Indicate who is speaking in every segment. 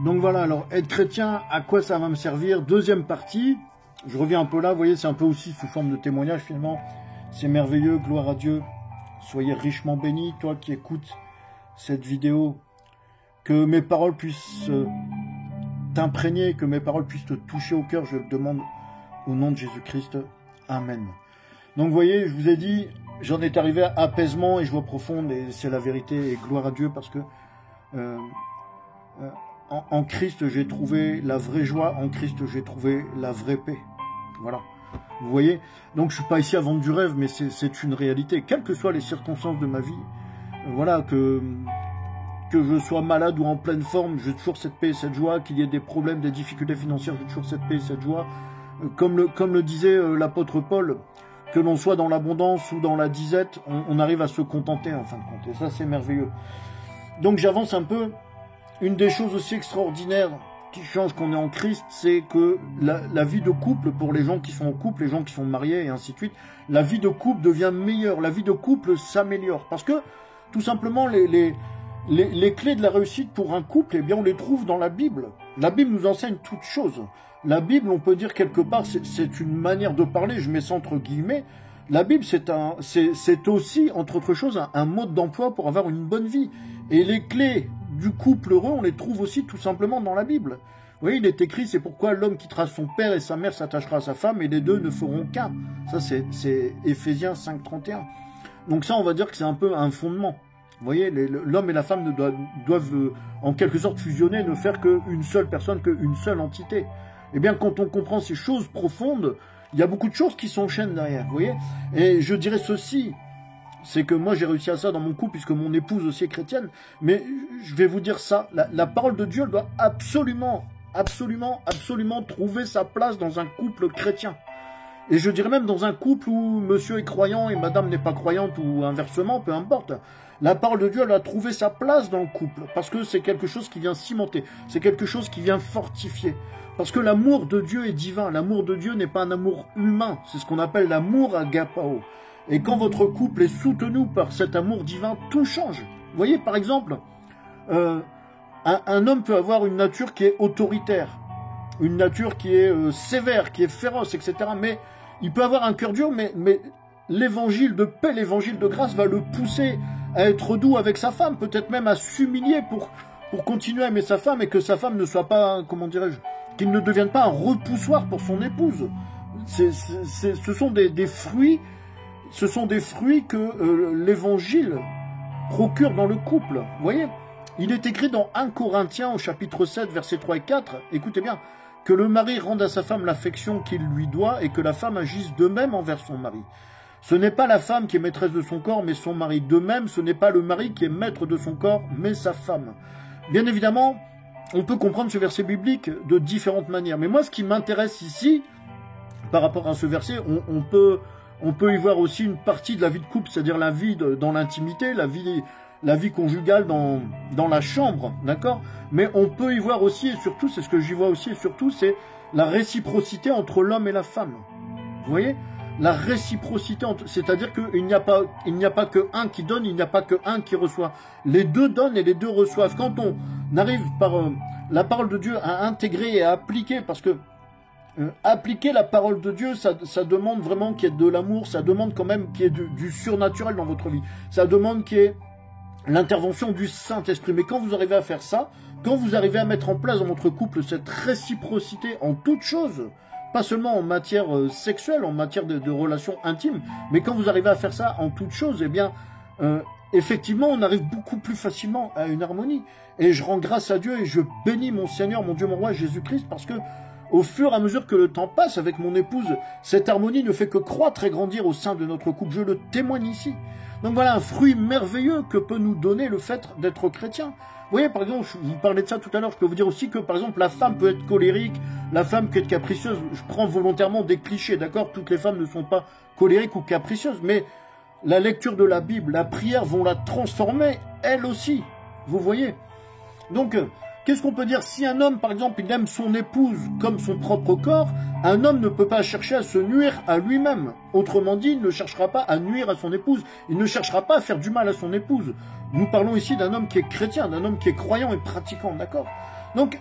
Speaker 1: Donc voilà, alors être chrétien, à quoi ça va me servir? Deuxième partie, je reviens un peu là, vous voyez, c'est un peu aussi sous forme de témoignage finalement. C'est merveilleux, gloire à Dieu. Soyez richement bénis, toi qui écoutes cette vidéo. Que mes paroles puissent t'imprégner, que mes paroles puissent te toucher au cœur, je le demande au nom de Jésus-Christ. Amen. Donc vous voyez, je vous ai dit, j'en étais arrivé à apaisement et joie profonde, et c'est la vérité, et gloire à Dieu, parce que en Christ, j'ai trouvé la vraie joie, en Christ, j'ai trouvé la vraie paix. Voilà. Vous voyez? Donc je suis pas ici à vendre du rêve, mais c'est une réalité. Quelles que soient les circonstances de ma vie, voilà, que je sois malade ou en pleine forme, j'ai toujours cette paix et cette joie. Qu'il y ait des problèmes, des difficultés financières, j'ai toujours cette paix et cette joie. Comme le disait l'apôtre Paul, que l'on soit dans l'abondance ou dans la disette, on arrive à se contenter en fin de compte. Et ça, c'est merveilleux. Donc j'avance un peu. Une des choses aussi extraordinaires qui change qu'on est en Christ, c'est que la vie de couple, pour les gens qui sont en couple, les gens qui sont mariés et ainsi de suite, la vie de couple devient meilleure, la vie de couple s'améliore. Parce que, tout simplement, les clés de la réussite pour un couple, eh bien, on les trouve dans la Bible. La Bible nous enseigne toutes choses. La Bible, on peut dire quelque part, c'est une manière de parler, je mets ça entre guillemets. La Bible, c'est aussi, entre autres choses, un mode d'emploi pour avoir une bonne vie. Et les clés du couple heureux, on les trouve aussi tout simplement dans la Bible. Vous voyez, il est écrit, c'est pourquoi l'homme quittera son père et sa mère s'attachera à sa femme, et les deux ne feront qu'un. Ça, c'est Éphésiens 5,31. Donc ça, on va dire que c'est un peu un fondement. Vous voyez, l'homme et la femme doivent en quelque sorte fusionner, ne faire qu'une seule personne, qu'une seule entité. Eh bien, quand on comprend ces choses profondes, il y a beaucoup de choses qui s'enchaînent derrière, vous voyez. Et je dirais ceci, c'est que moi j'ai réussi à ça dans mon couple, puisque mon épouse aussi est chrétienne, mais je vais vous dire ça, la parole de Dieu, elle doit absolument trouver sa place dans un couple chrétien. Et je dirais même dans un couple où monsieur est croyant et madame n'est pas croyante, ou inversement, peu importe. La parole de Dieu, elle a trouvé sa place dans le couple, parce que c'est quelque chose qui vient cimenter, c'est quelque chose qui vient fortifier. Parce que l'amour de Dieu est divin, l'amour de Dieu n'est pas un amour humain, c'est ce qu'on appelle l'amour agapao. Et quand votre couple est soutenu par cet amour divin, tout change. Vous voyez, par exemple, un homme peut avoir une nature qui est autoritaire, une nature qui est sévère, qui est féroce, etc. Mais il peut avoir un cœur dur, mais l'évangile de paix, l'évangile de grâce va le pousser à être doux avec sa femme, peut-être même à s'humilier pour continuer à aimer sa femme, et que sa femme ne soit pas, comment dirais-je, qu'il ne devienne pas un repoussoir pour son épouse. Ce sont des fruits. Ce sont des fruits que l'Évangile procure dans le couple. Vous voyez, il est écrit dans 1 Corinthiens au chapitre 7, versets 3 et 4, écoutez bien, que le mari rende à sa femme l'affection qu'il lui doit et que la femme agisse de même envers son mari. Ce n'est pas la femme qui est maîtresse de son corps, mais son mari. De même, ce n'est pas le mari qui est maître de son corps, mais sa femme. Bien évidemment, on peut comprendre ce verset biblique de différentes manières. Mais moi, ce qui m'intéresse ici, par rapport à ce verset, on peut y voir aussi une partie de la vie de couple, c'est-à-dire la vie dans l'intimité, la vie conjugale dans la chambre, d'accord? Mais on peut y voir aussi, et surtout, c'est ce que j'y vois aussi, et surtout, c'est la réciprocité entre l'homme et la femme. Vous voyez? La réciprocité, c'est-à-dire qu'il n'y a pas que un qui donne, il n'y a pas que un qui reçoit. Les deux donnent et les deux reçoivent. Quand on arrive par la parole de Dieu à intégrer et à appliquer, parce que appliquer la parole de Dieu, ça demande vraiment qu'il y ait de l'amour, ça demande quand même qu'il y ait du surnaturel dans votre vie. Ça demande qu'il y ait l'intervention du Saint-Esprit. Mais quand vous arrivez à faire ça, quand vous arrivez à mettre en place dans votre couple cette réciprocité en toutes choses, pas seulement en matière sexuelle, en matière de relations intimes, mais quand vous arrivez à faire ça en toutes choses, eh bien, effectivement, on arrive beaucoup plus facilement à une harmonie. Et je rends grâce à Dieu et je bénis mon Seigneur, mon Dieu, mon Roi, Jésus-Christ, parce que au fur et à mesure que le temps passe avec mon épouse, cette harmonie ne fait que croître et grandir au sein de notre couple. Je le témoigne ici. Donc voilà un fruit merveilleux que peut nous donner le fait d'être chrétien. Vous voyez, par exemple, je vous parlais de ça tout à l'heure, je peux vous dire aussi que, par exemple, la femme peut être colérique, la femme peut être capricieuse. Je prends volontairement des clichés, d'accord? Toutes les femmes ne sont pas colériques ou capricieuses, mais la lecture de la Bible, la prière vont la transformer, elle aussi. Vous voyez? Donc, qu'est-ce qu'on peut dire? Si un homme, par exemple, il aime son épouse comme son propre corps, un homme ne peut pas chercher à se nuire à lui-même. Autrement dit, il ne cherchera pas à nuire à son épouse. Il ne cherchera pas à faire du mal à son épouse. Nous parlons ici d'un homme qui est chrétien, d'un homme qui est croyant et pratiquant, d'accord? Donc,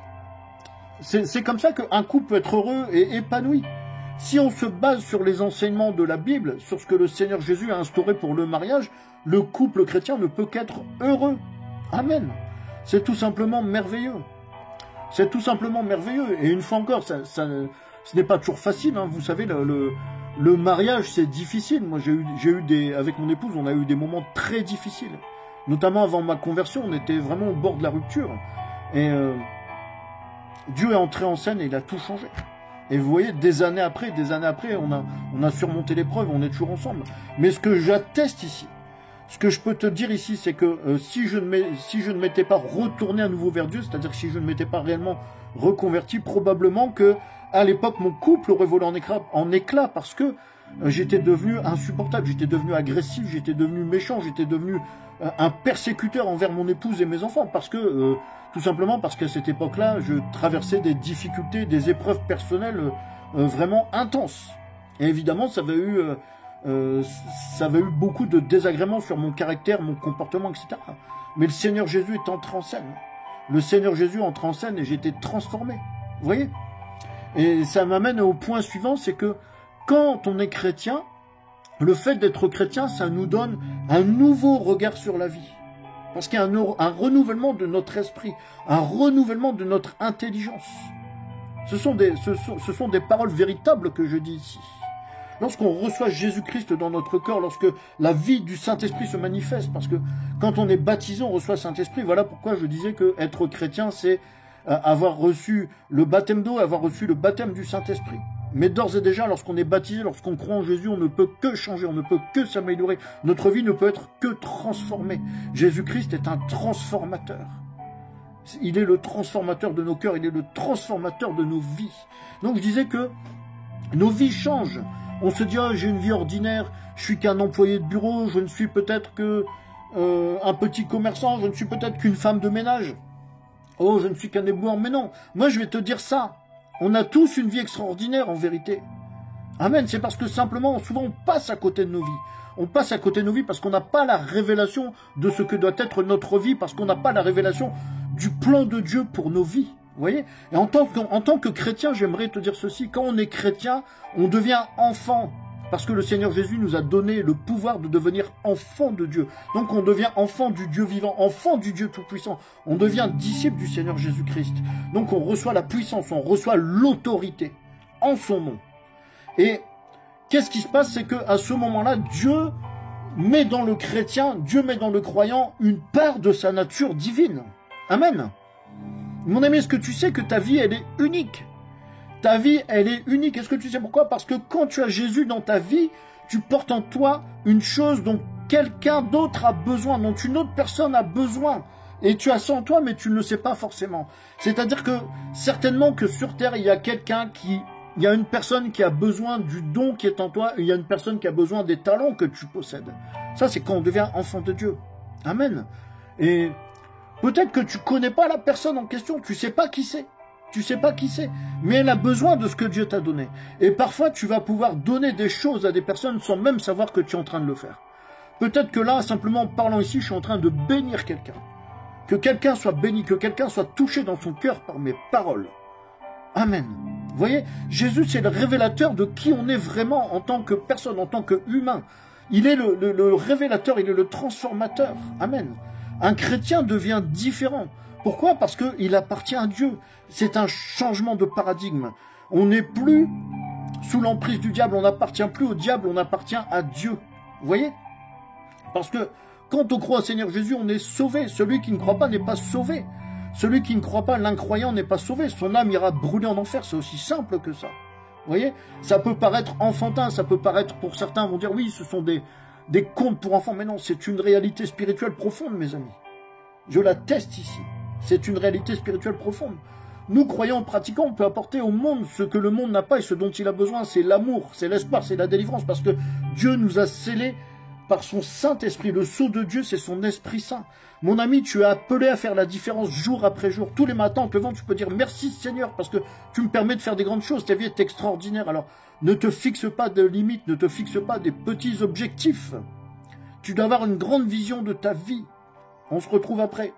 Speaker 1: C'est comme ça qu'un couple peut être heureux et épanoui. Si on se base sur les enseignements de la Bible, sur ce que le Seigneur Jésus a instauré pour le mariage, le couple chrétien ne peut qu'être heureux. Amen. C'est tout simplement merveilleux. C'est tout simplement merveilleux. Et une fois encore, ce n'est pas toujours facile. Hein. Vous savez, le mariage, c'est difficile. Moi, avec mon épouse, on a eu des moments très difficiles. Notamment avant ma conversion, on était vraiment au bord de la rupture. Et Dieu est entré en scène et il a tout changé. Et vous voyez, des années après, on a surmonté l'épreuve, on est toujours ensemble. Mais ce que j'atteste ici, ce que je peux te dire ici, c'est que si je ne m'étais pas retourné à nouveau vers Dieu, c'est-à-dire que si je ne m'étais pas réellement reconverti, probablement que à l'époque, mon couple aurait volé en éclats parce que j'étais devenu insupportable, j'étais devenu agressif, j'étais devenu méchant, j'étais devenu un persécuteur envers mon épouse et mes enfants, parce que tout simplement parce qu'à cette époque-là, je traversais des difficultés, des épreuves personnelles vraiment intenses. Et évidemment, ça avait eu beaucoup de désagréments sur mon caractère, mon comportement, etc. Mais le Seigneur Jésus est entré en scène. Le Seigneur Jésus entre en scène et j'ai été transformé. Vous voyez? Et ça m'amène au point suivant, c'est que quand on est chrétien, le fait d'être chrétien, ça nous donne un nouveau regard sur la vie. Parce qu'il y a un renouvellement de notre esprit, un renouvellement de notre intelligence. Ce sont des paroles véritables que je dis ici. Lorsqu'on reçoit Jésus-Christ dans notre corps, lorsque la vie du Saint-Esprit se manifeste, parce que quand on est baptisé, on reçoit le Saint-Esprit. Voilà pourquoi je disais que être chrétien, c'est avoir reçu le baptême d'eau, avoir reçu le baptême du Saint-Esprit. Mais d'ores et déjà, lorsqu'on est baptisé, lorsqu'on croit en Jésus, on ne peut que changer, on ne peut que s'améliorer. Notre vie ne peut être que transformée. Jésus-Christ est un transformateur. Il est le transformateur de nos cœurs, il est le transformateur de nos vies. Donc je disais que nos vies changent. On se dit, oh, j'ai une vie ordinaire, je suis qu'un employé de bureau, je ne suis peut-être que un petit commerçant, je ne suis peut-être qu'une femme de ménage. Oh, je ne suis qu'un éboueur. Mais non, moi je vais te dire ça. On a tous une vie extraordinaire en vérité. Amen, c'est parce que simplement, souvent on passe à côté de nos vies. On passe à côté de nos vies parce qu'on n'a pas la révélation de ce que doit être notre vie, parce qu'on n'a pas la révélation du plan de Dieu pour nos vies. Vous voyez? Et en tant que chrétien, j'aimerais te dire ceci, quand on est chrétien, on devient enfant. Parce que le Seigneur Jésus nous a donné le pouvoir de devenir enfant de Dieu. Donc on devient enfant du Dieu vivant, enfant du Dieu tout-puissant. On devient disciple du Seigneur Jésus-Christ. Donc on reçoit la puissance, on reçoit l'autorité en son nom. Et qu'est-ce qui se passe? C'est qu'à ce moment-là, Dieu met dans le chrétien, Dieu met dans le croyant une part de sa nature divine. Amen. Mon ami, est-ce que tu sais que ta vie, elle est unique? Ta vie, elle est unique. Est-ce que tu sais pourquoi? Parce que quand tu as Jésus dans ta vie, tu portes en toi une chose dont quelqu'un d'autre a besoin, dont une autre personne a besoin. Et tu as ça en toi, mais tu ne le sais pas forcément. C'est-à-dire que certainement que sur Terre, il y a il y a une personne qui a besoin du don qui est en toi, et il y a une personne qui a besoin des talents que tu possèdes. Ça, c'est quand on devient enfant de Dieu. Amen. Et peut-être que tu connais pas la personne en question, tu sais pas qui c'est. Tu sais pas qui c'est, mais elle a besoin de ce que Dieu t'a donné. Et parfois, tu vas pouvoir donner des choses à des personnes sans même savoir que tu es en train de le faire. Peut-être que là, simplement en parlant ici, je suis en train de bénir quelqu'un. Que quelqu'un soit béni, que quelqu'un soit touché dans son cœur par mes paroles. Amen. Vous voyez, Jésus, c'est le révélateur de qui on est vraiment en tant que personne, en tant qu'humain. Il est le révélateur, il est le transformateur. Amen. Un chrétien devient différent. Pourquoi? Parce qu'il appartient à Dieu. C'est un changement de paradigme. On n'est plus sous l'emprise du diable, on n'appartient plus au diable, on appartient à Dieu. Vous voyez? Parce que quand on croit au Seigneur Jésus, on est sauvé. Celui qui ne croit pas n'est pas sauvé. Celui qui ne croit pas, l'incroyant, n'est pas sauvé. Son âme ira brûler en enfer. C'est aussi simple que ça. Vous voyez? Ça peut paraître enfantin, ça peut paraître, pour certains, vont dire, oui, ce sont des contes pour enfants. Mais non, c'est une réalité spirituelle profonde, mes amis. Je l'atteste ici. C'est une réalité spirituelle profonde. Nous, croyants, pratiquants, on peut apporter au monde ce que le monde n'a pas et ce dont il a besoin. C'est l'amour, c'est l'espoir, c'est la délivrance. Parce que Dieu nous a scellés par son Saint-Esprit. Le sceau de Dieu, c'est son Esprit Saint. Mon ami, tu es appelé à faire la différence jour après jour. Tous les matins, en te levant, tu peux dire merci Seigneur parce que tu me permets de faire des grandes choses. Ta vie est extraordinaire. Alors, ne te fixe pas de limites, ne te fixe pas des petits objectifs. Tu dois avoir une grande vision de ta vie. On se retrouve après.